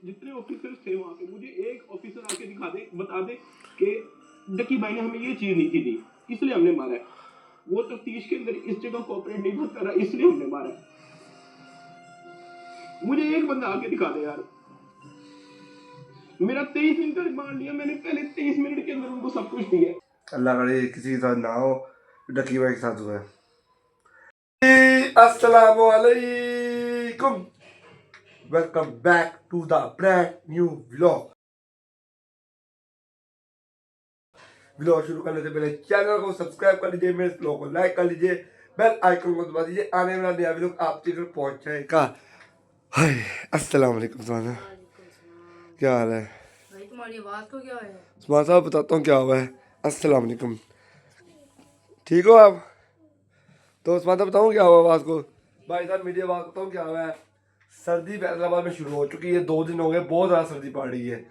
जितने ऑफिसर्स थे वहां पे, मुझे एक ऑफिसर आके दिखा दे, बता दे कि डक्की भाई ने हमें ये चीज नहीं थी दी, इसलिए हमने मारा है। वो तफ्तीश के अंदर इस जगह कोऑपरेट नहीं कर रहा, इसलिए हमने मारा है। मुझे एक बंदा आके दिखा दे यार। मेरा 23 मिनट का रिमांड लिया मैंने, पहले 23 मिनट के अंदर उनको सब कुछ दिया। अल्लाह करे किसी के साथ ना हो, डकी भाई के साथ हुआ है। अस्सलामु अलैकुम, welcome back to the brand new vlog शुरू करने से पहले चैनल को सब्सक्राइब कर लीजिए, मेरे व्लॉग को लाइक कर लीजिए, बेल आइकन को दबा दीजिए, आने वाला नया व्लॉग आप तक पहुंच जाएगा। हाय अस्सलाम वालेकुम सुभान, क्या हाल है भाई? तुम्हारी आवाज को क्या है? सुभान साहब बताता हूँ क्या हुआ है। अस्सलाम वालेकुम, ठीक हो आप? तो सुभान साहब बताऊँ क्या हुआ आवाज़ को? भाई साहब मेरी आवाज़ बताऊँ क्या हुआ है। सर्दी फैसलाबाद में शुरू हो चुकी है, 2 दिन हो गए, बहुत ज़्यादा सर्दी पड़ रही है,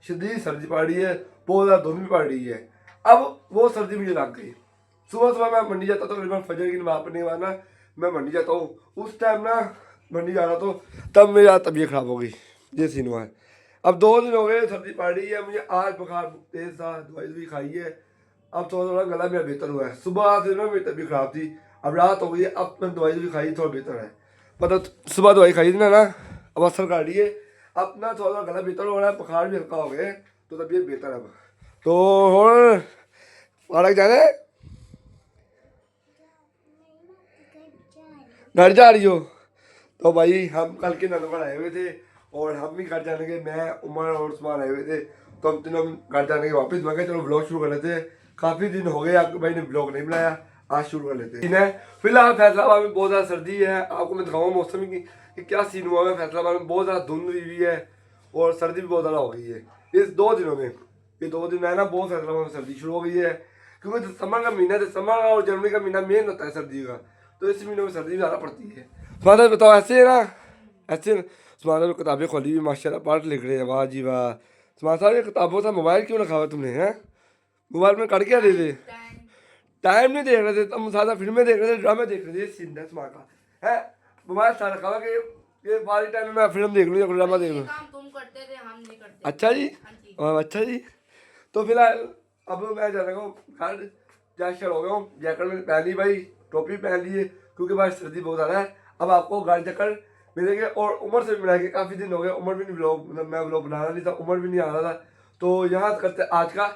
शदीद सर्दी पड़ रही है, बहुत ज़्यादा धुंध भी पड़ रही है। अब वो सर्दी मुझे लग गई। सुबह सुबह मैं मंडी जाता तो करीबन फजर की नमाज़ पढ़ने के बाद ना मैं मंडी जाता हूँ, उस टाइम ना मंडी जा रहा तो तब मेरा तबीयत ख़राब हो गई, ये सीन हुआ है। अब 2 दिन हो गए सर्दी पड़ रही है, मुझे आज बुखार तेज़ था, दवाई भी खाई है, अब थोड़ा थोड़ा गला मेरा बेहतर हुआ है। सुबह से ना मेरी तबीयत ख़राब थी, अब रात हो गई है, अब मैंने दवाई भी खाई, थोड़ा बेहतर है। मतलब सुबह दवाई खाई थी ना अब असर कर रही है, अपना थोड़ा गला बेहतर हो रहा है, बुखार भी हल्का हो गया, तो तबीयत बेहतर है अब। तो और पार्क जाना है, घर जा रही हो? तो भाई हम कल के नंदगढ़ आए हुए थे और हम भी घर जाने के, मैं उमर और उस्मान आए हुए थे, तो हम तीनों घर जाने के वापस मैं कहा चलो ब्लॉग शुरू कर लेते हैं। काफ़ी दिन हो गए आपके भाई ने ब्लॉग नहीं बनाया, आज शुरू कर लेते हैं। फिलहाल फैसलाबाद में बहुत ज़्यादा सर्दी है, आपको मैं दिखाऊंगा मौसम की कि क्या सीन हुआ है। फैसलाबाद में बहुत ज़्यादा धुंध हुई है और सर्दी भी बहुत ज़्यादा हो गई है इस 2 दिनों में। ये 2 दिन है ना, बहुत फैसलाबाद में सर्दी शुरू हो गई है, क्योंकि दिसंबर का महीना, दिसंबर और जनवरी का महीना मेन होता है सर्दी का, तो इस महीने में सर्दी ज़्यादा पड़ती है। सुमाना बताओ, ऐसे है ना, ऐसे सुमाना ने किताबें खोली हुई माशाल्लाह, पाठ लिख रहे हैं, वाह जी वाह। सुमाना साहब ये किताबों का मोबाइल क्यों रखा हुआ तुमने, हैं? मोबाइल में कर क्या रहे थे? टाइम नहीं देख रहे थे तुम, सादा फिल्में देख रहे थे, ड्रामे देख रहे थे, सीन है सुमाना का है। मोबाइल सारा रखा हुआ कि ये बारी टाइम में मैं फिल्म देख लूँ या ड्रामा देख लूँ। काम तुम करते थे, हम नहीं करते। अच्छा जी, अच्छा जी। तो फिलहाल अब मैं जा रहा हूँ घर, जैकेट हो गया हूँ, जैकेट मैंने पहन ली भाई, टोपी पहन ली है क्योंकि भाई सर्दी बहुत ज़्यादा है। अब आपको घर जाकर मिलेंगे और उमर से भी मिलाएंगे, काफ़ी दिन हो गए, उमर भी नहीं व्लॉग, मैं व्लॉग बना रहा नहीं था, उमर भी नहीं आ रहा था, तो यहाँ करते आज का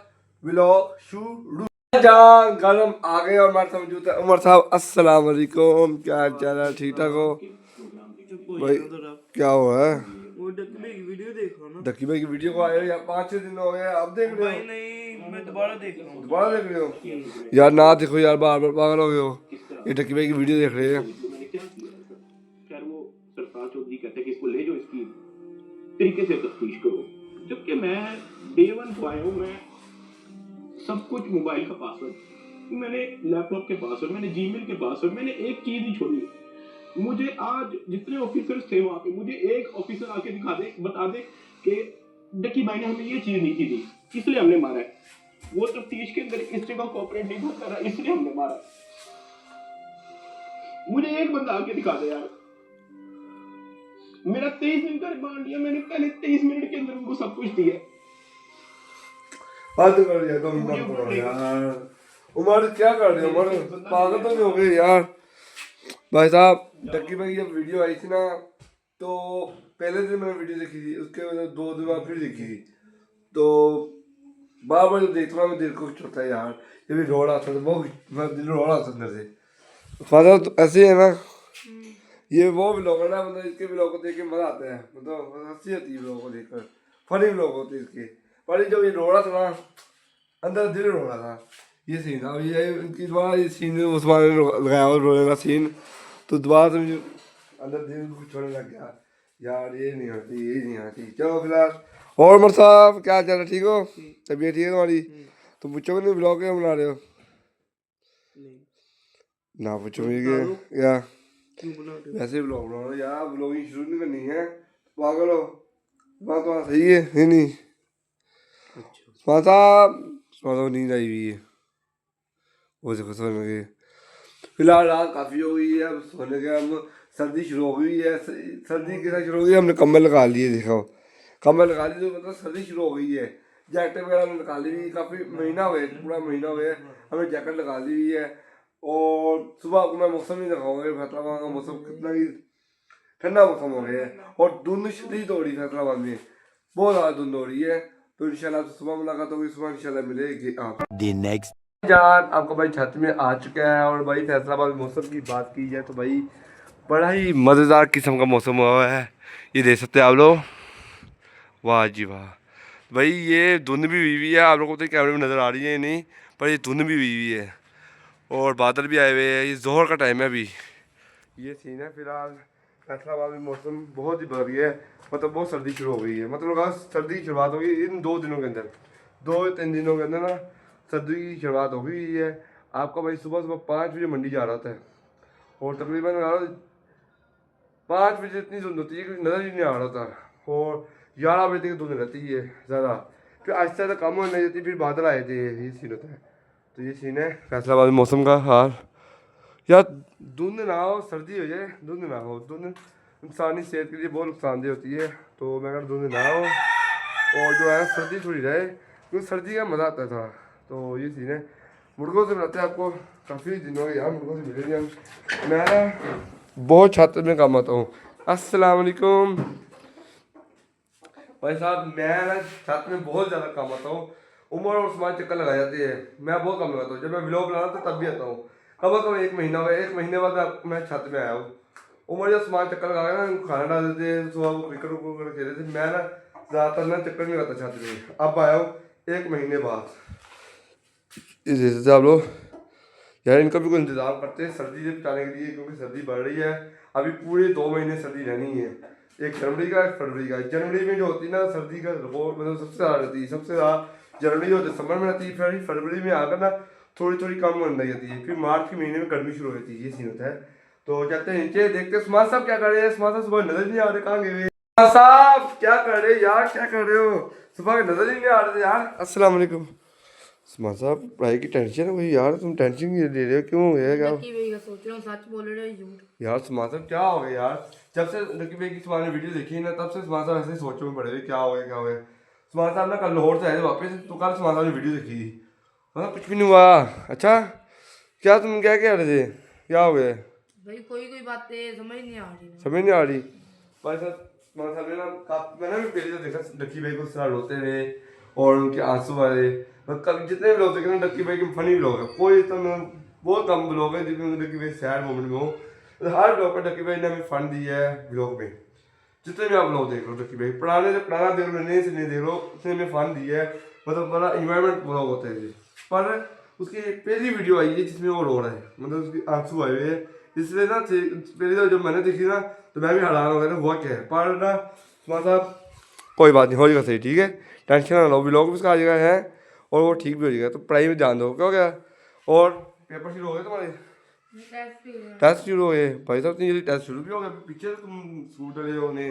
व्लॉग शुरू। जान गरम आ गए और हमारे साथ मौजूद है उमर साहब। अस्सलाम वालेकुम, क्या हाल चाल है, ठीक ठाक हो भाई? क्या हुआ है? वो डकी भाई की वीडियो देख रहा हूँ ना। डकी भाई की वीडियो को आए हो यार, 5-6 दिन हो गए, अब देख रहे भाई हो? नहीं, मैं दोबारा देख रहा हूँ। दोबारा देख रहे हो यार? ना देखो यार, बार बार पागल हो गए हो, ये डकी भाई की वीडियो देख रहे हैं। मैंने क्या किया है सर? खैर वो सरफराज चौधरी कहते हैं कि इसको ले जाओ, इसकी तरीके से तफ्तीश करो, जबकि मैं डे 1 को आया हूँ, मैं सब कुछ मोबाइल का पासवर्ड, मैंने लैपटॉप के पासवर्ड, मैंने जीमेल के पासवर्ड, मैंने एक चीज ही छोड़ी। मुझे आज जितने ऑफिसर्स थे वहां पे, मुझे एक ऑफिसर आके दिखा दे, बता दे कि डक्की भाई ने हमें ये चीज नहीं थी दी, इसलिए हमने मारा है। वो तफ्तीश के अंदर इस जगह कोऑपरेट नहीं कर रहा, इसलिए हमने मारा है। मुझे एक बंदा आके दिखा दे यार। मेरा 23 मिनट का रिमांड लिया मैंने, पहले 23 मिनट के अंदर उनको सब कुछ दिया। बात कर दिया तुम यार, उमर क्या कर रहे हो उमर, पागल तो नहीं हो गए यार? भाई साहब डक्की भाई जब वीडियो आई थी ना, तो पहले दिन मैंने वीडियो देखी थी, उसके बाद 2 दिन बाद फिर देखी थी, तो बार बार जब देखता हूँ मैं दिल को कुछ होता है यार, ये भी रो रहा था, तो बहुत मैं दिल रो रहा था अंदर से। फादर तो ऐसे है ना, ये वो व्लॉग है ना, मतलब इसके व्लॉग को देख के मजा आता है, मतलब हंसी आती है व्लॉग को देखकर, फनी व्लॉग होते हैं इसके। पर जब ये रो रहा था ना, अंदर दिल रो रहा था, ये सीन था। ये इनकी दोबारा ये सीन उस्मान ने लगाया और रोने का सीन, तो दोबारा से मुझे अंदर दिल कुछ होने लग गया यार, ये नहीं होती, ये नहीं होती। चलो फिलहाल, और उमर साहब क्या चल रहा, ठीक हो? तबीयत ठीक है तुम्हारी? तुम पूछोगे नहीं ब्लॉग क्यों बना रहे हो? ना पूछोगे या वैसे ब्लॉग बनाओ यार, ब्लॉगिंग शुरू नहीं करनी है, पागल हो? बात तो सही है नहीं? साहब नींद आई हुई है, वो देखो सोने के। फिलहाल रात काफ़ी हो गई है, अब सोने के, हम सर्दी शुरू हो गई है, सर्दी के साथ शुरू हो गई, हमने कम्बल लगा लिए, देखो कमर लगा ली तो मतलब सर्दी शुरू हो गई है। जैकेट वगैरह हमने निकाली हुई, काफ़ी महीना हो गया, पूरा महीना हो गया हमें जैकेट लगा ली हुई है। और सुबह आपको मैं मौसम ही दिखाऊंगा, फैसलाबाद का मौसम कितना ही ठंडा मौसम हो गया है और धुंध शदीद हो रही है फैसलाबाद में, बहुत ज़्यादा धुंध हो रही है। तो इंशाल्लाह तो सुबह मुलाकात होगी, सुबह इंशाल्लाह मिलेगी आप। The next जान आपका भाई छत में आ चुका है और भाई फैसलाबाद मौसम की बात की जाए तो भाई बड़ा ही मज़ेदार किस्म का मौसम हुआ है। ये देख सकते हैं आप लोग, वाह जी वाह। भाई ये धुंध भी हुई हुई है, आप लोगों को तो कैमरे में नज़र आ रही है नहीं, पर ये धुंध भी हुई हुई है और बादल भी आए हुए हैं। ये जोहर का टाइम है अभी, ये सीन है। फिलहाल फैसलाबाद में मौसम बहुत ही बदल गया है, मतलब बहुत सर्दी शुरू हो गई है। मतलब आज सर्दी की शुरुआत होगी इन 2 दिनों के अंदर, 2-3 दिनों के अंदर ना सर्दी की शुरुआत हो गई है। आपका भाई सुबह सुबह 5 बजे मंडी जा रहा था और तकरीबन 5 बजे इतनी धुंध होती है कि नज़र ही नहीं आ रहा था और 11 बजे तक धुंध रहती है ज़्यादा, फिर आहिस्ता आहिस्ता कम होने जाती, फिर बादल आए थे, ये सीन होता है। तो ये सीन है फैसलाबाद में मौसम का हाल। या धुंध ना हो, सर्दी हो जाए, धुंध ना हो, धुंध इंसानी सेहत के लिए बहुत नुकसानदेह होती है। तो मैं अगर धुंध ना हो और जो है सर्दी थोड़ी रहे, क्योंकि सर्दी का मज़ा आता था। तो ये सीन है। मुर्गों से मिलते हैं आपको, काफ़ी दिन हो गए यार मुर्गों से मिले नहीं हम। मैं ना बहुत छत में काम आता हूँ। अस्सलाम वालेकुम भाई साहब, मैं ना छत में बहुत ज़्यादा काम आता हूँ। उमर और उस्मान चक्कर लगा जाते हैं, मैं बहुत कम लगाता हूँ। जब मैं व्लॉग बनाता हूँ तब भी आता हूँ, कब 1 महीना हुआ, 1 महीने बाद मैं छत में आया हूँ। उमर जब उस्मान चक्कर लगाया ना, खाना डाल देते हैं, सुबह वो क्रिकेट वुकेट खेलते थे। मैं ना ज़्यादातर ना चक्कर नहीं लगाता छत में, अब आया हूँ 1 महीने बाद। इस वजह से आप लोग यार इनका भी कोई इंतज़ाम करते हैं सर्दी से बचाने के लिए, क्योंकि सर्दी बढ़ रही है। अभी पूरे 2 महीने सर्दी रहनी है, 1 जनवरी का 1 फरवरी का। जनवरी में जो होती है ना सर्दी का रिकॉर्ड, मतलब सबसे ज़्यादा रहती है, सबसे ज़्यादा जनवरी और दिसंबर में रहती है। फिर फरवरी में आकर ना थोड़ी थोड़ी कम होने लग जाती है, फिर मार्च के महीने में गर्मी शुरू हो जाती है। ये सीन होता है। तो जाते हैं नीचे, देखते हैं सुमान साहब क्या कर रहे हैं। सुमान साहब सुबह नजर नहीं आ रहे, कहाँ गए? सुमान साहब क्या कर रहे यार, क्या कर रहे हो? सुबह नजर ही नहीं आ रहे थे यार। अस्सलाम वालेकुम। सुमान साहब पढ़ाई की टेंशन है वही यार, तुम टेंशन क्यों ले रहे हो, क्यों है क्या? लकी भाई का सोच रहा हूँ, सच बोल रहे हो झूठ? यार सुमान साहब क्या हो गया यार, जब से लकी भाई की सुमान ने वीडियो देखी ना तब से सुमान साहब ऐसे ही सोचो में पड़े हुए, क्या हो गया क्या हो गया। सुमान साहब ना कल लाहौर से आए थे वापस, तो कल सुमान साहब ने वीडियो देखी थी, मतलब कुछ भी नहीं हुआ। अच्छा क्या तुम क्या कह रहे थे, क्या हो गया? भाई कोई बातें समझ नहीं आ रही ना। समझ नहीं आ रही भाई साहब। सुमान साहब ने ना मैंने भी पहले तो देखा लकी भाई को इस तरह रोते हुए और उनके आंसू वाले, कभी जितने भी लोग देखे ना लकी भाई के फनी ब्लॉग है, कोई तो बहुत कम ब्लॉग है जिसमें लकी भाई सैड मोमेंट में हो। तो हर ब्लॉग पर लकी भाई ने हमें फन दिया है ब्लॉग में, जितने भी आप लोग देख लो लकी भाई, पुराने से पुराना देख लो, नए से नए देख लो, उसने हमें फन दिया है। मतलब बड़ा इन्वायरमेंट ब्लॉग होता है जी। पर उसकी पहली वीडियो आई है जिसमें वो रो रहा है, मतलब उसके आंसू आए हुए हैं, इसलिए ना पहली बार जब मैंने देखी ना तो मैं भी हैरान हो गया था हुआ क्या है। पर ना सुमान साहब कोई बात नहीं, हो जाएगा सही, ठीक है, टेंशन ना लो, ब्लॉग भी उसका आ जाएगा है और वो ठीक भी हो जाएगा। तो पढ़ाई में ध्यान दो, क्या हो गया? और पेपर शुरू हो गए तुम्हारे? टेस्ट शुरू हो गए भाई साहब, इतनी जल्दी टेस्ट शुरू भी हो गए? पीछे तो तुम सूट डले हो उन्हें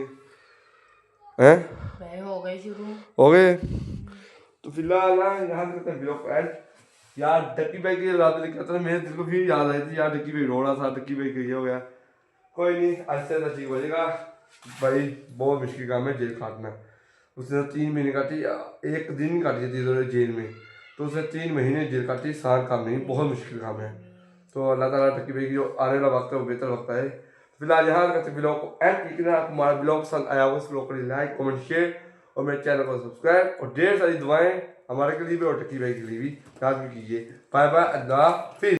हैं, हो गए शुरू, हो गए। तो फिलहाल ना यहाँ करते हैं ब्लॉग एंड। यार डक्की भाई की याद लेकर था, मेरे दिल को फिर याद आई थी यार, डक्की भाई रो रहा था, डक्की भाई का ये हो गया। कोई नहीं, अच्छे से ठीक हो जाएगा भाई। बहुत मुश्किल काम है जेल काटना। उसने 3 महीने काटी, 1 दिन काटी थी तो जेल में, तो उसने 3 महीने जेल काटी। आसान काम नहीं, बहुत मुश्किल काम है। तो अल्लाह ताला डक्की भाई की जो आने वाला वक्त है वो बेहतर वक्त है। फिलहाल यहाँ करते ब्लॉग को एंड। लेकिन आपको हमारा ब्लॉग पसंद आया हो इस ब्लॉग को लाइक कमेंट शेयर और मेरे चैनल को सब्सक्राइब और ढेर सारी दुआएं हमारे के लिए भी और टक्की भाई के लिए भी याद भी कीजिए। बाय बाय, अल्लाह हाफिज़।